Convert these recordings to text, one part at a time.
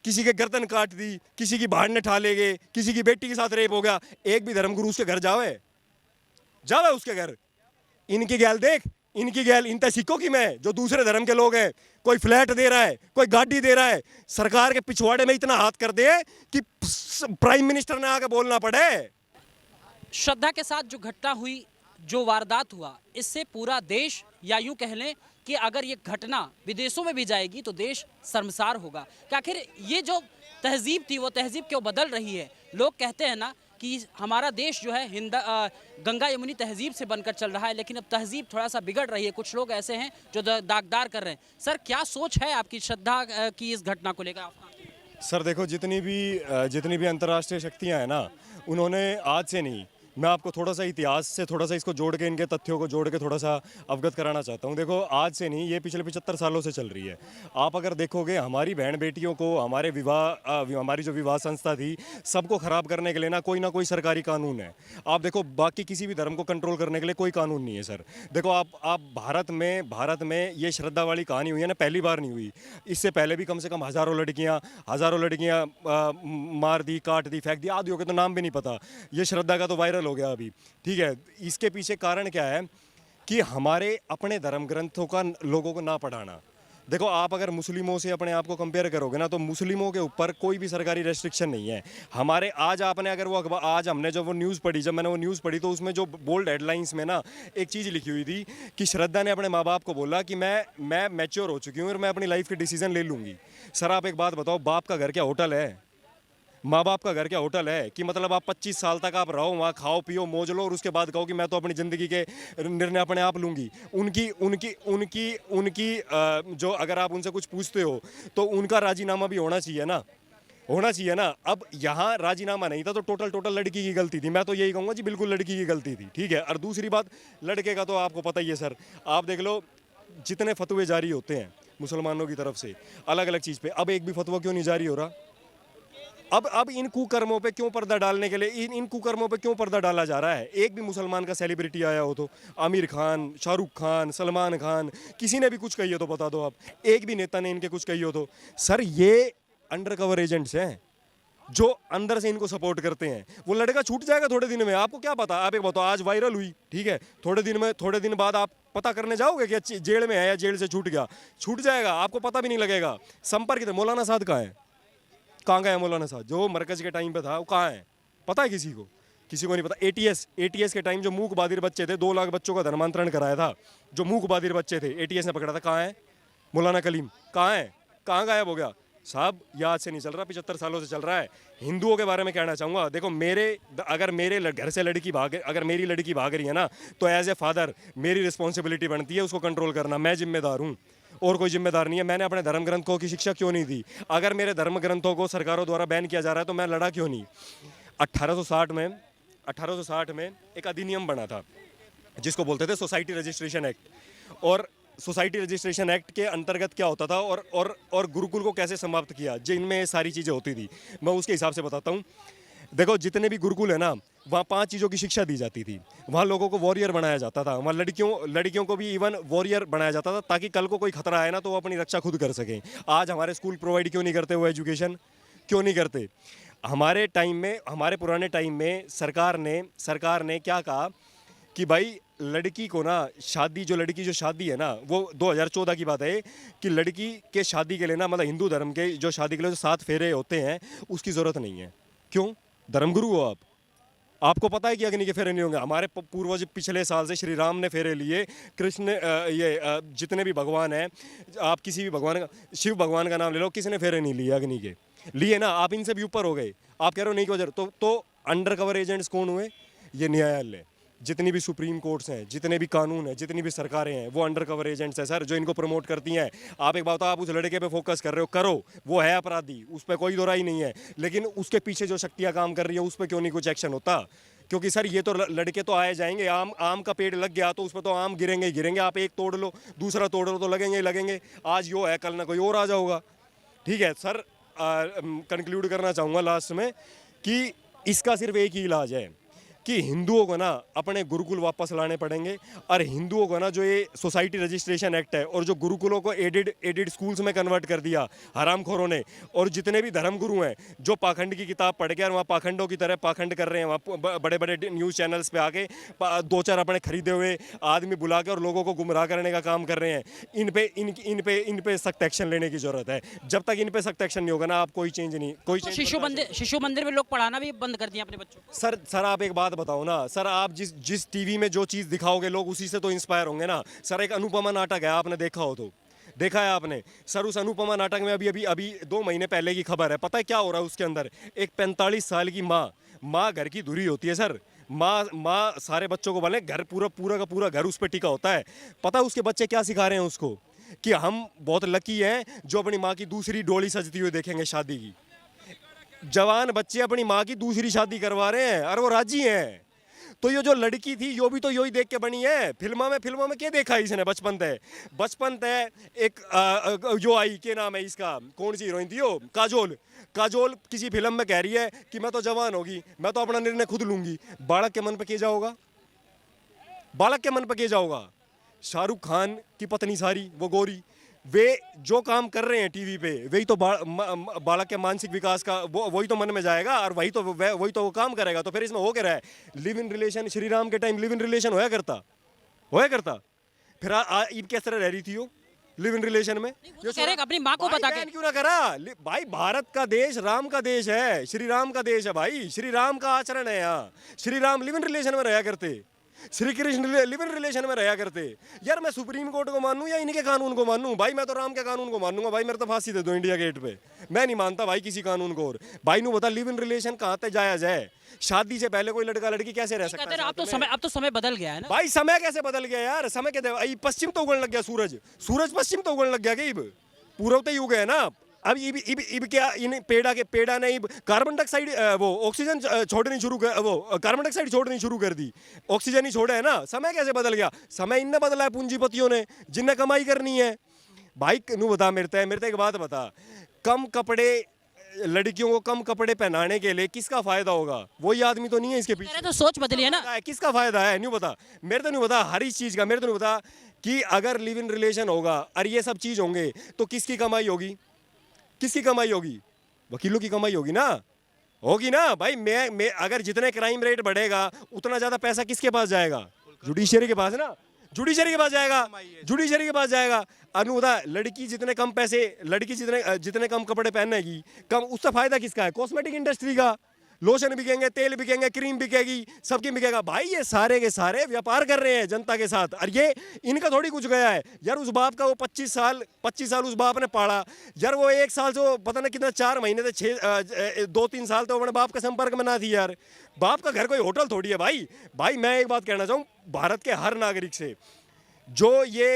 किसी के गर्दन काट दी, किसी की भाड़ ने ठा ले गए, किसी की बेटी के साथ रेप हो गया। एक भी धर्मगुरु उसके घर जावे जावे उसके घर? इनकी गैल देख, इनकी गैल इन सिक्कों की मैं जो दूसरे धर्म के लोग हैं, कोई फ्लैट दे रहा है, कोई गाड़ी दे रहा है, सरकार के पिछवाड़े में इतना हाथ कर दे कि प्राइम मिनिस्टर ने आके बोलना पड़े। श्रद्धा के साथ जो घटना हुई, जो वारदात हुआ, इससे पूरा देश, या यूं कह लें कि अगर ये घटना विदेशों में भी जाएगी तो देश शर्मसार होगा कि आखिर ये जो तहजीब थी वो तहजीब क्यों बदल रही है। लोग कहते हैं ना कि हमारा देश जो है गंगा यमुनी तहजीब से बनकर चल रहा है, लेकिन अब तहजीब थोड़ा सा बिगड़ रही है। कुछ लोग ऐसे हैं जो दागदार कर रहे हैं। सर, क्या सोच है आपकी श्रद्धा की इस घटना को लेकर? सर देखो, जितनी भी अंतर्राष्ट्रीय शक्तियां हैं ना, उन्होंने आज से नहीं, मैं आपको थोड़ा सा इतिहास से थोड़ा सा इसको जोड़ के, इनके तथ्यों को जोड़ के थोड़ा सा अवगत कराना चाहता हूँ। देखो, आज से नहीं, ये पिछले 75 सालों से चल रही है। आप अगर देखोगे, हमारी बहन बेटियों को, हमारे हमारी जो विवाह संस्था थी, सबको ख़राब करने के लिए ना कोई सरकारी कानून है। आप देखो, बाकी किसी भी धर्म को कंट्रोल करने के लिए कोई कानून नहीं है सर। देखो, आप भारत में ये श्रद्धा वाली कहानी हुई है ना, पहली बार नहीं हुई। इससे पहले भी कम से कम हज़ारों लड़कियाँ मार दी, काट दी, फेंक दी, आदियों के तो नाम भी नहीं पता। ये श्रद्धा का तो वायरल हो गया अभी, ठीक है। इसके पीछे कारण क्या है कि हमारे अपने धर्म ग्रंथों का लोगों को ना पढ़ाना। देखो, आप अगर मुस्लिमों से अपने आप को कंपेयर करोगे ना, तो मुस्लिमों के ऊपर कोई भी सरकारी रेस्ट्रिक्शन नहीं है। हमारे आज आपने अगर वो आज हमने जब वो न्यूज़ पढ़ी, जब मैंने वो न्यूज़ पढ़ी, तो उसमें जो बोल्ड हेडलाइंस में ना एक चीज़ लिखी हुई थी कि श्रद्धा ने अपने माँ बाप को बोला कि मैं मैच्योर हो चुकी हूँ और मैं अपनी लाइफ के डिसीजन ले लूँगी। सर, आप एक बात बताओ, बाप का घर क्या होटल है? माँ बाप का घर क्या होटल है? कि मतलब आप 25 साल तक आप रहो वहाँ, खाओ पियो मौज लो, और उसके बाद कहो कि मैं तो अपनी ज़िंदगी के निर्णय अपने आप लूँगी। उनकी जो, अगर आप उनसे कुछ पूछते हो तो उनका राजीनामा भी होना चाहिए ना। अब यहाँ राजीनामा नहीं था तो टोटल लड़की की गलती थी। मैं तो यही कहूँगा जी, बिल्कुल लड़की की गलती थी, ठीक है। और दूसरी बात, लड़के का तो आपको पता ही है सर। आप देख लो, जितने फतवे जारी होते हैं मुसलमानों की तरफ से अलग अलग चीज़ पे, अब एक भी फतवा क्यों नहीं जारी हो रहा? अब इन कुकर्मों पे क्यों पर्दा डालने के लिए, इन कुकर्मों पे क्यों पर्दा डाला जा रहा है? एक भी मुसलमान का सेलिब्रिटी आया हो तो, आमिर खान, शाहरुख खान, सलमान खान, किसी ने भी कुछ कही हो तो बता दो आप। एक भी नेता ने इनके कुछ कही हो तो? सर, ये अंडर कवर एजेंट्स हैं जो अंदर से इनको सपोर्ट करते हैं। वो लड़का छूट जाएगा थोड़े दिन में, आपको क्या पता? आप एक बताओ, आज वायरल हुई, ठीक है, थोड़े दिन बाद आप पता करने जाओगे कि जेल में है या जेल से छूट गया, छूट जाएगा, आपको पता भी नहीं लगेगा। संपर्क, मौलाना साद कहाँ है? कहाँ गया मौलाना साहब? जो मरकज के टाइम पे था वो कहाँ है? पता है किसी को? किसी को नहीं पता। एटीएस के टाइम जो मूक बादिर बच्चे थे, 2 लाख बच्चों का धर्मांतरण कराया था, जो मूक बादिर बच्चे थे, एटीएस ने पकड़ा था। कहाँ है मौलाना कलीम? कहाँ है? कहाँ गायब हो गया साहब? याद से नहीं चल रहा, 75 सालों से चल रहा है। हिंदुओं के बारे में कहना चाहूँगा, देखो, अगर मेरे घर से अगर मेरी लड़की भाग रही है ना, तो एज ए फादर मेरी रिस्पॉन्सिबिलिटी बनती है उसको कंट्रोल करना। मैं जिम्मेदार हूँ और कोई जिम्मेदार नहीं है। मैंने अपने धर्म ग्रंथों की शिक्षा क्यों नहीं दी? अगर मेरे धर्म ग्रंथों को सरकारों द्वारा बैन किया जा रहा है तो मैं लड़ा क्यों नहीं? 1860 में एक अधिनियम बना था जिसको बोलते थे सोसाइटी रजिस्ट्रेशन एक्ट। और सोसाइटी रजिस्ट्रेशन एक्ट के अंतर्गत क्या होता था और गुरुकुल को कैसे समाप्त किया, जिनमें सारी चीज़ें होती थी, मैं उसके हिसाब से बताता हूँ। देखो, जितने भी गुरुकुल है ना, वहाँ 5 चीज़ों की शिक्षा दी जाती थी। वहाँ लोगों को वॉरियर बनाया जाता था, वहाँ लड़कियों को भी इवन वॉरियर बनाया जाता था, ताकि कल को कोई खतरा आए ना तो वो अपनी रक्षा खुद कर सकें। आज हमारे स्कूल प्रोवाइड क्यों नहीं करते वो एजुकेशन? क्यों नहीं करते? हमारे पुराने टाइम में सरकार ने क्या कहा कि भाई, लड़की को ना लड़की जो शादी है ना, वो 2014 की बात है कि लड़की के शादी के लिए ना, मतलब हिंदू धर्म के जो शादी के लिए जो 7 फेरे होते हैं, उसकी ज़रूरत नहीं है। क्यों? धर्मगुरु हो आप? आपको पता है कि अग्नि के फेरे नहीं होंगे? हमारे पूर्वज पिछले साल से श्री राम ने फेरे लिए, कृष्ण, जितने भी भगवान हैं, आप किसी भी भगवान का, शिव भगवान का नाम ले लो, किसी ने फेरे नहीं लिए अग्नि के? लिए ना? आप इनसे भी ऊपर हो गए। आप कह रहे हो नहीं क्यों? तो अंडर कवर एजेंट्स कौन हुए? ये न्यायालय, जितनी भी सुप्रीम कोर्ट्स हैं, जितने भी कानून हैं, जितनी भी सरकारें हैं, वो अंडर कवर एजेंट्स हैं सर, जो इनको प्रमोट करती हैं। आप एक बात, आप उस लड़के पे फोकस कर रहे हो, करो, वो है अपराधी, उस पर कोई दो राय नहीं है, लेकिन उसके पीछे जो शक्तियाँ काम कर रही है उस पर क्यों नहीं कुछ एक्शन होता? क्योंकि सर, ये तो लड़के तो आए जाएंगे। आम का पेड़ लग गया तो उस पर तो आम गिरेंगे ही गिरेंगे। आप एक तोड़ लो, दूसरा तोड़ लो, तो लगेंगे ही लगेंगे। आज यो है, कल ना कोई और आ जाऊगा, ठीक है सर। कंक्लूड करना चाहूँगा लास्ट में कि इसका सिर्फ एक ही इलाज है कि हिंदुओं को ना अपने गुरुकुल वापस लाने पड़ेंगे, और हिंदुओं को ना जो ये सोसाइटी रजिस्ट्रेशन एक्ट है और जो गुरुकुलों को एडेड स्कूल्स में कन्वर्ट कर दिया हरामखोरों ने, और जितने भी धर्मगुरु हैं जो पाखंड की किताब पढ़ के और वहाँ पाखंडों की तरह पाखंड कर रहे हैं, वहाँ बड़े बड़े न्यूज़ चैनल्स पे आके दो चार अपने खरीदे हुए आदमी बुला के और लोगों को गुमराह करने का काम कर रहे हैं, इन पे सख्त एक्शन लेने की जरूरत है। जब तक इन पे सख्त एक्शन नहीं होगा ना, आप कोई चेंज नहीं, कोई तो change शिशु मंदिर में लोग पढ़ाना भी बंद कर दिया अपने बच्चों को। सर आप एक बात बताओ ना सर, आप जिस टीवी में जो चीज़ दिखाओगे लोग उसी से तो इंस्पायर होंगे ना सर। एक अनुपमा नाटक है, आपने देखा हो तो देखा है आपने सर। उस अनुपमा नाटक में अभी 2 महीने पहले की खबर है, पता है क्या हो रहा है उसके अंदर? एक 45 साल की माँ घर की धुरी होती है सर। माँ सारे बच्चों को बोले, घर पूरा का पूरा घर उस पर टिका होता है। पता है उसके बच्चे क्या सिखा रहे हैं उसको? कि हम बहुत लकी हैं जो अपनी माँ की दूसरी डोली सजती हुई देखेंगे शादी की। जवान बच्चे अपनी माँ की दूसरी शादी करवा रहे हैं और वो राजी हैं। तो ये जो लड़की थी यो भी तो यही देख के बनी है। फिल्मों में क्या देखा है इसने? बचपन तय एक जो आई, के नाम है इसका, कौन सी हीरोइन थी वो? काजोल किसी फिल्म में कह रही है कि मैं तो जवान होगी, मैं तो अपना निर्णय खुद लूंगी। बालक के मन पे क्या जाओगा? शाहरुख खान की पत्नी सारी वो गोरी, वे जो काम कर रहे हैं टीवी पे, वही तो बालक के मानसिक विकास का वही तो मन में जाएगा और वही तो वो काम करेगा। तो फिर इसमें हो क्या रहा है? Live in relation, Shri Ram के टाइम लिव इन रिलेशन होया करता। फिर ईद किस तरह रह रही थी वो लिव इन रिलेशन में? वो कह रहे हैं अपनी माँ को बता के। क्यों ना करा भाई? भारत का देश राम का देश है, श्री राम का देश है भाई। श्री राम का आचरण है यहाँ। Shri Ram live in relation में रहा करते, Shri Krishna live in relation में रहा करते। यार मैं सुप्रीम कोर्ट को मानूं या इनके कानून को मानूं? भाई मैं तो राम के कानून को मानूंगा भाई। मेरे तो फांसी दे दो इंडिया गेट पे, मैं नहीं मानता भाई किसी कानून को। और भाई नू बता, लिव इन रिलेशन कहाँ तक जायज है? शादी से पहले कोई लड़का लड़की कैसे रह सकता है? अब तो समय बदल गया है ना भाई। समय कैसे बदल गया यार? समय के पश्चिम तो उगने लग गया, सूरज पश्चिम तो उगने लग गया कि पूर्व तो युग है ना। अब इब क्या इन पेड़ा ने कार्बन डाइऑक्साइड वो ऑक्सीजन छोड़नी शुरू कर, वो कार्बन डाइऑक्साइड छोड़नी शुरू कर दी, ऑक्सीजन ही छोड़ा है ना। समय कैसे बदल गया? समय इनने बदला है पूंजीपतियों ने, जिनने कमाई करनी है। भाई नू बता, मेरे एक बात बता, कम कपड़े लड़कियों को कम कपड़े पहनाने के लिए किसका फायदा होगा? वही आदमी तो नहीं है इसके पीछे। तो सोच बदली है ना। किसका फायदा है? नहीं बता, मेरे तो नहीं बता हर इस चीज का। मेरे तो नहीं बता कि अगर लिव इन रिलेशन होगा और ये सब चीज होंगे तो किसकी कमाई होगी? वकीलों की कमाई होगी ना भाई। मैं अगर जितने क्राइम रेट बढ़ेगा उतना ज्यादा पैसा किसके पास जाएगा? जुडिशरी के पास ना। जुडिशरी के पास जाएगा। अनुदा लड़की जितने कम कपड़े पहनेगी, कम, उससे फायदा किसका है? कॉस्मेटिक इंडस्ट्री का। लोशन बिकेंगे, तेल बिकेंगे, क्रीम बिकेगी, सबकी बिकेगा। भाई ये सारे के सारे व्यापार कर रहे हैं जनता के साथ, और ये इनका थोड़ी कुछ गया है यार। उस बाप का वो 25 साल उस बाप ने पाला यार। वो 1 साल से वो पता नहीं कितना 4 महीने से 2-3 साल तो अपने बाप के संपर्क में ना थी यार। बाप का घर कोई होटल थोड़ी है भाई। मैं एक बात कहना चाहूँ भारत के हर नागरिक से, जो ये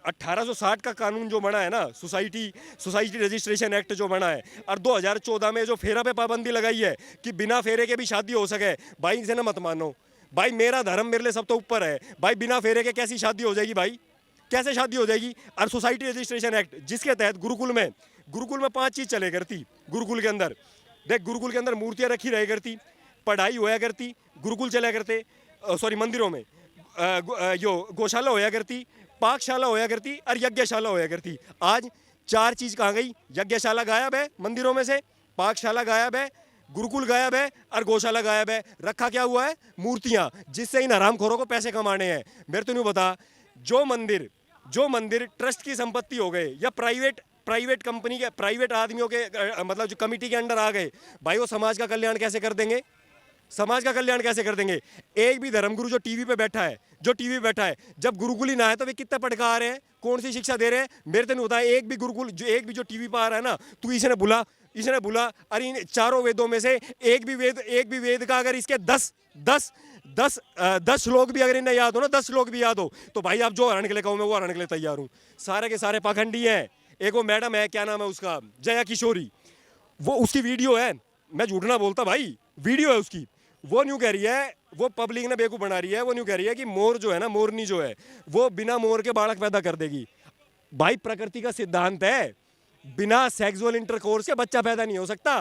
1860 का कानून जो बना है ना, सोसाइटी रजिस्ट्रेशन एक्ट जो बना है, और 2014 में जो फेरा पे पाबंदी लगाई है कि बिना फेरे के भी शादी हो सके, भाई इसे ना मत मानो भाई। मेरा धर्म मेरे लिए सब तो ऊपर है भाई। बिना फेरे के कैसी शादी हो जाएगी भाई? कैसे शादी हो जाएगी? और सोसाइटी रजिस्ट्रेशन एक्ट जिसके तहत गुरुकुल में 5 चीज़ चले करती। गुरुकुल के अंदर देख, गुरुकुल के अंदर मूर्तियाँ रखी रह करती, पढ़ाई होया करती, गुरुकुल चला करते, मंदिरों में यो गौशाला होया करती, पाकशाला होया करती और यज्ञशाला होया करती। आज 4 चीज़ कहाँ गई? यज्ञशाला गायब है मंदिरों में से, पाकशाला गायब है, गुरुकुल गायब है और गौशाला गायब है। रखा क्या हुआ है? मूर्तियाँ, जिससे इन हरामखोरों को पैसे कमाने हैं। मेरे तो नहीं बता, जो मंदिर ट्रस्ट की संपत्ति हो गए या प्राइवेट कंपनी के, प्राइवेट आदमियों के मतलब जो कमिटी के अंडर आ गए, भाई वो समाज का कल्याण कैसे कर देंगे? एक भी धर्मगुरु जो टीवी पे बैठा है, जब गुरुकुल ही ना है तो वे कितना पढ़ा रहे हैं? कौन सी शिक्षा दे रहे हैं? मेरे तो नहीं होता एक भी गुरुकुल एक भी जो टीवी पे आ रहा है ना, तू इसने बुला अरे इन 4 वेदों में से एक भी वेद का अगर इसके 10 श्लोक भी अगर इन्हें याद हो ना, 10 श्लोक भी याद हो, तो भाई आप जो हरण के लिए कहो मैं वो हरण के लिए तैयार हूँ। सारे के सारे पाखंडी हैं। एक वो मैडम है, क्या नाम है उसका, जया किशोरी, वो उसकी वीडियो है, मैं झूठ ना बोलता भाई, वीडियो है उसकी। वो न्यू कह रही है, वो पब्लिक ने बेवकूफ़ बना रही है, वो न्यू कह रही है कि मोर जो है ना, मोरनी जो है वो बिना मोर के बालक पैदा कर देगी। भाई प्रकृति का सिद्धांत है, बिना सेक्सुअल इंटरकोर्स के बच्चा पैदा नहीं हो सकता।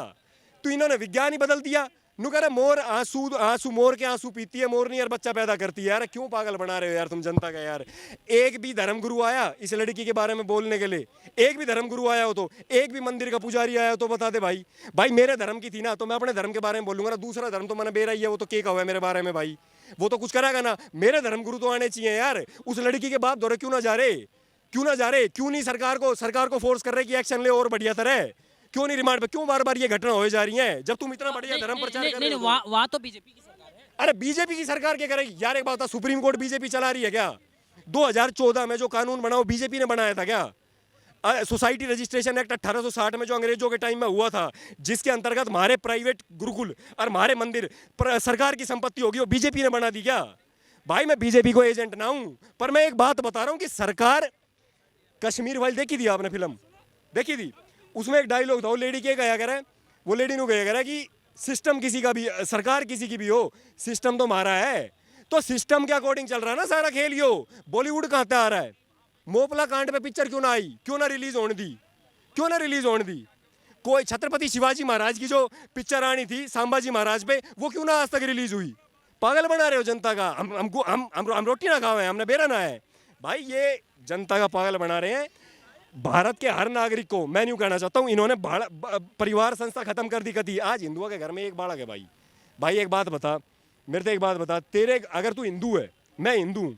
तो इन्होंने विज्ञान ही बदल दिया। नु कह रहे मोर आंसू आंसू मोर के आंसू पीती है, मोर नहीं यार बच्चा पैदा करती है। यार क्यों पागल बना रहे हो यार तुम जनता का यार। एक भी धर्मगुरु आया इस लड़की के बारे में बोलने के लिए? एक भी धर्मगुरु आया हो तो, एक भी मंदिर का पुजारी आया हो तो बता दे भाई। भाई मेरे धर्म की थी ना तो मैं अपने धर्म के बारे में बोलूंगा ना, दूसरा धर्म तो मैंने बेरा ही है, वो तो के हुआ है मेरे बारे में भाई, वो तो कुछ करेगा ना। मेरे धर्मगुरु तो आने चाहिए यार। उस लड़की के बाप दौरे क्यों ना जा रहे, क्यों ना जा रहे, क्यों नहीं सरकार को फोर्स कर रहे कि एक्शन ले और बढ़िया तरह, क्यों नहीं रिमांड पे, क्यों बार बार ये घटना हो जा रही है जब तुम इतना बढ़िया धर्म प्रचार कर रहे हो? वहाँ तो बीजेपी की सरकार है। अरे बीजेपी की सरकार क्या करेगी यार? एक बात बता, सुप्रीम कोर्ट बीजेपी चला रही है क्या? 2014 में जो कानून बना वो बीजेपी ने बनाया था क्या? सोसाइटी रजिस्ट्रेशन एक्ट 1860 में जो अंग्रेजों के टाइम में हुआ था, जिसके अंतर्गत हमारे प्राइवेट गुरुकुल और हमारे मंदिर सरकार की संपत्ति होगी, वो बीजेपी ने बना दी क्या? भाई मैं बीजेपी को एजेंट ना हूं, पर मैं एक बात बता रहा हूं कि सरकार, कश्मीर फाइल देखी थी आपने? फिल्म देखी थी? उसमें एक डायलॉग था, वो लेडी के गया करे, वो लेडी ने गया करे कि सिस्टम किसी का भी, सरकार किसी की भी हो, सिस्टम तो हमारा है। तो सिस्टम के अकॉर्डिंग चल रहा है ना सारा खेल। यो बॉलीवुड कहाँ से आ रहा है? मोपला कांड पे पिक्चर क्यों ना आई, क्यों ना रिलीज होने दी, क्यों ना रिलीज होने दी? कोई छत्रपति शिवाजी महाराज की जो पिक्चर आनी थी संभाजी महाराज पे, वो क्यों ना आज तक रिलीज हुई? पागल बना रहे हो जनता का। हम रोटी ना खावे, हमने बेरा ना है भाई। ये जनता का पागल बना रहे हैं। भारत के हर नागरिक को मैं यूं कहना चाहता हूं, इन्होंने परिवार संस्था खत्म कर दी कती। आज हिंदुओं के घर में एक बालक है भाई। भाई एक बात बता मेरे, तो एक बात बता, तेरे अगर तू हिंदू है, मैं हिंदू हूं,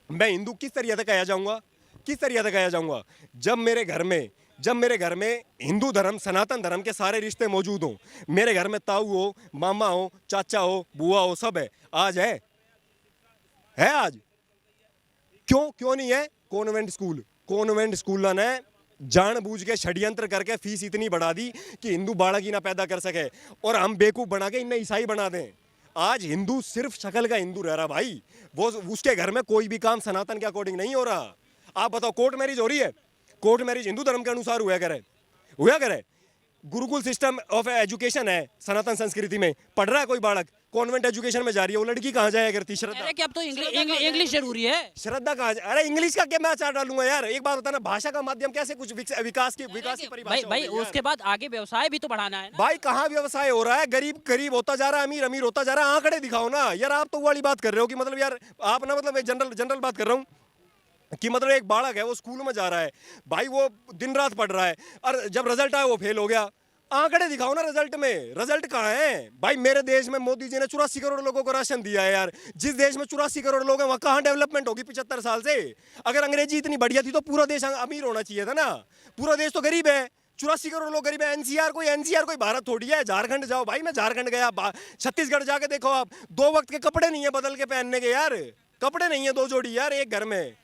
मैं हिंदू किस तरीके से कहा जाऊंगा, किस तरीके से कहा जाऊंगा? जब मेरे घर में हिंदू धर्म सनातन धर्म के सारे रिश्ते मौजूद हों, मेरे घर में ताऊ हो, मामा हो, चाचा हो, बुआ हो, सब है। आज है आज? क्यों नहीं है? कॉन्वेंट स्कूल ने जानबूझ के षड्यंत्र करके फीस इतनी बढ़ा दी कि हिंदू बालक ही ना पैदा कर सके, और हम बेवकूफ बना के इन्हें ईसाई बना दें। आज हिंदू सिर्फ शक्ल का हिंदू रह रहा भाई, वो उसके घर में कोई भी काम सनातन के अकॉर्डिंग नहीं हो रहा। आप बताओ, कोर्ट मैरिज हो रही है, कोर्ट मैरिज हिंदू धर्म के अनुसार हुआ करे? गुरुकुल सिस्टम ऑफ एजुकेशन है सनातन संस्कृति में, पढ़ रहा है कोई बालक, कॉन्वेंट एजुकेशन में जा रही है, वो लड़की कहाँ जाया करती? श्रद्धा। कि अब तो इंग्लिश जरूरी है। श्रद्धा कहाँ? अरे इंग्लिश का क्या मैं चार डालूंगा यार? एक बात बताना, भाषा का माध्यम कैसे कुछ विकास की परिभाषा? भाई उसके बाद आगे व्यवसाय भी तो बढ़ाना है ना? भाई कहाँ व्यवसाय हो रहा है? गरीब होता जा रहा है, अमीर होता जा रहा है। आंकड़े दिखाओ ना यार। आप तो वो वाली बात कर रहे हो कि मतलब यार आप ना, मतलब जनरल बात कर रहा हूँ कि मतलब एक बालक है, वो स्कूल में जा रहा है भाई, वो दिन रात पढ़ रहा है, और जब रिजल्ट आया वो फेल हो गया। आंकड़े दिखाओ ना रिजल्ट में, रिजल्ट कहाँ है भाई? मेरे देश में मोदी जी ने 84 करोड़ लोगों को राशन दिया है यार। जिस देश में 84 करोड़ लोग हैं, वहाँ कहाँ डेवलपमेंट होगी 75 साल से? अगर अंग्रेजी इतनी बढ़िया थी तो पूरा देश अमीर होना चाहिए था ना। पूरा देश तो गरीब है, 84 करोड़ लोग गरीब है। एनसीआर कोई भारत थोड़ी है। झारखंड जाओ भाई, मैं झारखंड गया, छत्तीसगढ़ जाके देखो आप, 2 वक्त के कपड़े नहीं है बदल के पहनने के यार, कपड़े नहीं है 2 जोड़ी यार एक घर में।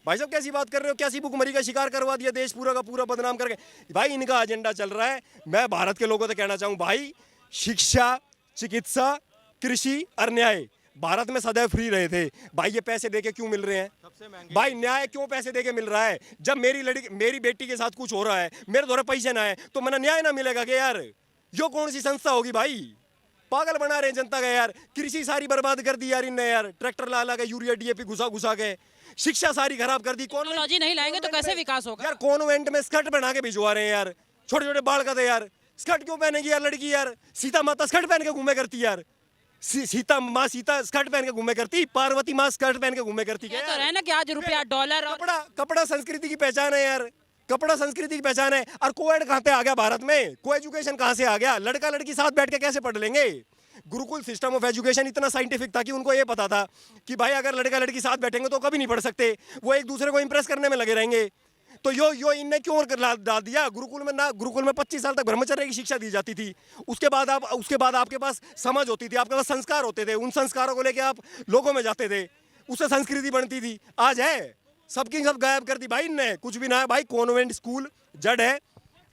भाई साहब कैसी बात कर रहे हो? कैसी भुखमरी का शिकार करवा दिया देश पूरा का पूरा बदनाम करके। भाई इनका एजेंडा चल रहा है। मैं भारत के लोगों से कहना चाहूँ भाई, शिक्षा, चिकित्सा, कृषि और न्याय भारत में सदैव फ्री रहे थे भाई। ये पैसे देके क्यों मिल रहे हैं भाई? न्याय क्यों पैसे देके मिल रहा है? जब मेरी बेटी के साथ कुछ हो रहा है, मेरे द्वारा पैसे ना है तो मैंने न्याय ना मिलेगा क्या यार? यो कौन सी संस्था होगी भाई? पागल बना रहे हैं जनता का यार। कृषि सारी बर्बाद कर दी यार इनने यार, ट्रैक्टर ला के यूरिया डीएपी घुसा के। शिक्षा सारी खराब कर दी। टेक्नोलॉजी नहीं लाएंगे तो कैसे विकास होगा यार? कॉन्वेंट में स्कर्ट बना के भिजवा रहे हैं यार, छोटे छोटे बाल का थे यार। स्कर्ट क्यों पहनेगी यार लड़की यार? सीता माता स्कर्ट पहन के घूमे करती यार। सीता स्कर्ट पहन के घूमे करती, पार्वती माँ स्कर्ट पहन के घूमे करती। क्या तो है ना कि आज रुपया डॉलर और कपड़ा संस्कृति की पहचान है यार, कपड़ा संस्कृति की पहचान है। और कोएड कहाँ से आ गया भारत में? को एजुकेशन कहाँ से आ गया? लड़का लड़की साथ बैठ के कैसे पढ़ लेंगे? गुरुकुल सिस्टम ऑफ एजुकेशन इतना साइंटिफिक था कि उनको ये पता था कि भाई अगर लड़का लड़की साथ बैठेंगे तो कभी नहीं पढ़ सकते, वो एक दूसरे को इंप्रेस करने में लगे रहेंगे। तो यो इनने क्यों डाल दिया गुरुकुल में? ना गुरुकुल में 25 साल तक ब्रह्मचर्य की शिक्षा दी जाती थी। उसके बाद आपके पास समझ होती थी, आपके पास संस्कार होते थे। उन संस्कारों को लेके आप लोगों में जाते थे, उससे संस्कृति बनती थी। आज है सबकी सब गायब कर दी भाई इनने, कुछ भी ना है भाई। कॉन्वेंट स्कूल जड़ है,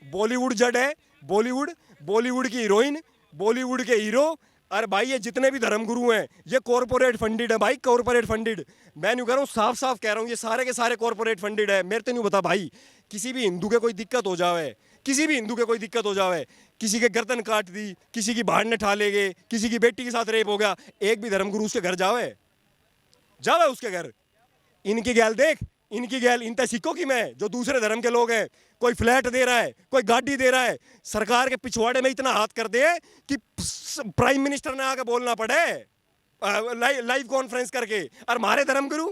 बॉलीवुड जड़ है, बॉलीवुड की हीरोइन, बॉलीवुड के हीरो। अरे भाई ये जितने भी धर्मगुरु हैं ये कॉर्पोरेट फंडेड है भाई, कॉर्पोरेट फंडेड। मैं नहीं कह रहा हूँ, साफ कह रहा हूँ, ये सारे के सारे कॉर्पोरेट फंडेड है। मेरे तो नहीं बता भाई, किसी भी हिंदू के कोई दिक्कत हो जावे, किसी के गर्दन काट दी, किसी की भाड़ ने ठा ले गए, किसी की बेटी के साथ रेप हो गया, एक भी धर्मगुरु उसके घर जावे उसके घर? इनकी गैल देख, इनकी गैल इनते सीखो कि मैं जो दूसरे धर्म के लोग हैं, कोई फ्लैट दे रहा है, कोई गाड़ी दे रहा है, सरकार के पिछवाड़े में इतना हाथ कर दे कि प्राइम मिनिस्टर ने आके बोलना पड़े लाइव कॉन्फ्रेंस करके। और हमारे धर्म गुरु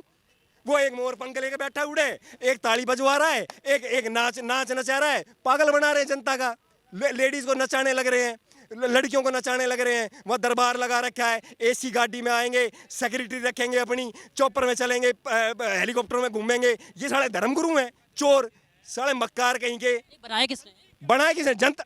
वो एक मोर पंख लेके बैठा उड़े, एक ताली बजवा रहा है, एक नाच नचा रहा है, पागल बना रहे हैं जनता का। लेडीज को नचाने लग रहे हैं, लड़कियों को नचाने लग रहे हैं। वह दरबार लगा रखा है, एसी गाड़ी में आएंगे, सिक्योरिटी रखेंगे, अपनी चौपर में चलेंगे, हेलीकॉप्टर में घूमेंगे। ये साले धर्मगुरु हैं, चोर साले मक्कार कहीं के। बनाए किसने? बनाए किसने? जनता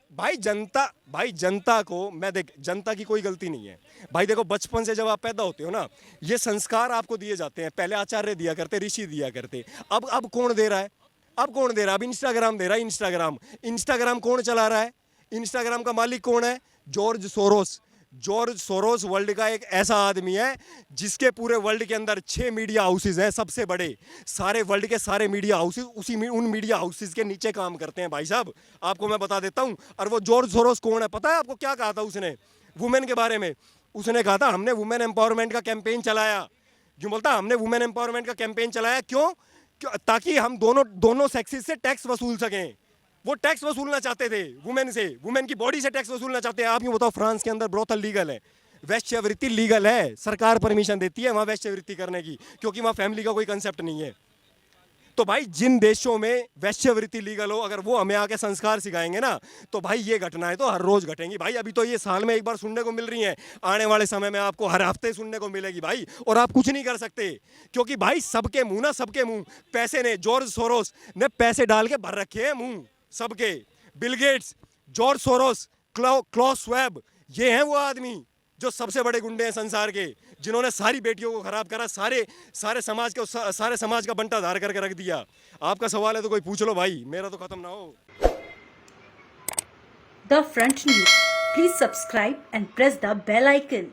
भाई जनता को मैं देख, जनता की कोई गलती नहीं है भाई। देखो बचपन से जब आप पैदा होते हो ना, ये संस्कार आपको दिए जाते हैं। पहले आचार्य दिया करते, ऋषि दिया करते। अब कौन दे रहा है? अब कौन दे रहा है? अब इंस्टाग्राम दे रहा है। इंस्टाग्राम कौन चला रहा है? इंस्टाग्राम का मालिक कौन है? जॉर्ज सोरोस वर्ल्ड का एक ऐसा आदमी है जिसके पूरे वर्ल्ड के अंदर 6 मीडिया हाउसेज हैं, सबसे बड़े। सारे वर्ल्ड के सारे मीडिया हाउसेज उन मीडिया हाउसेज के नीचे काम करते हैं भाई साहब। आपको मैं बता देता हूं। और वो जॉर्ज सोरोस कौन है पता है आपको? क्या कहा था उसने वुमेन के बारे में? उसने कहा था हमने वुमेन एम्पावरमेंट का कैंपेन चलाया। क्यों बोलता हमने वुमेन एम्पावरमेंट का कैंपेन चलाया? क्यों? ताकि हम दोनों सेक्सेस से टैक्स वसूल सकें। वो टैक्स वसूलना चाहते थे वुमेन से, वुमेन की बॉडी से टैक्स वसूलना चाहते हैं। आप यूँ बताओ, फ्रांस के अंदर ब्रोथल लीगल है, वैश्यावृत्ति लीगल है, सरकार परमिशन देती है वहाँ वैश्यावृत्ति करने की, क्योंकि वहाँ फैमिली का कोई कंसेप्ट नहीं है। तो भाई जिन देशों में वैश्यावृत्ति लीगल हो, अगर वो हमें आके संस्कार सिखाएंगे ना, तो भाई ये घटनाएं तो हर रोज घटेंगी भाई। अभी तो ये साल में एक बार सुनने को मिल रही हैं, आने वाले समय में आपको हर हफ्ते सुनने को मिलेगी भाई। और आप कुछ नहीं कर सकते, क्योंकि भाई सबके मुंह पैसे ने, जॉर्ज सोरोस ने पैसे डाल के भर रखे हैं मुंह सबके। Bill Gates, George Soros, Klaus Schwab, ये हैं वो आदमी जो सबसे बड़े गुंडे हैं संसार के, जिन्होंने सारी बेटियों को खराब करा, सारे समाज का बंटा धार करके रख दिया। आपका सवाल है तो कोई पूछ लो भाई, मेरा तो खत्म ना हो। The Front News. Please subscribe and press the bell icon.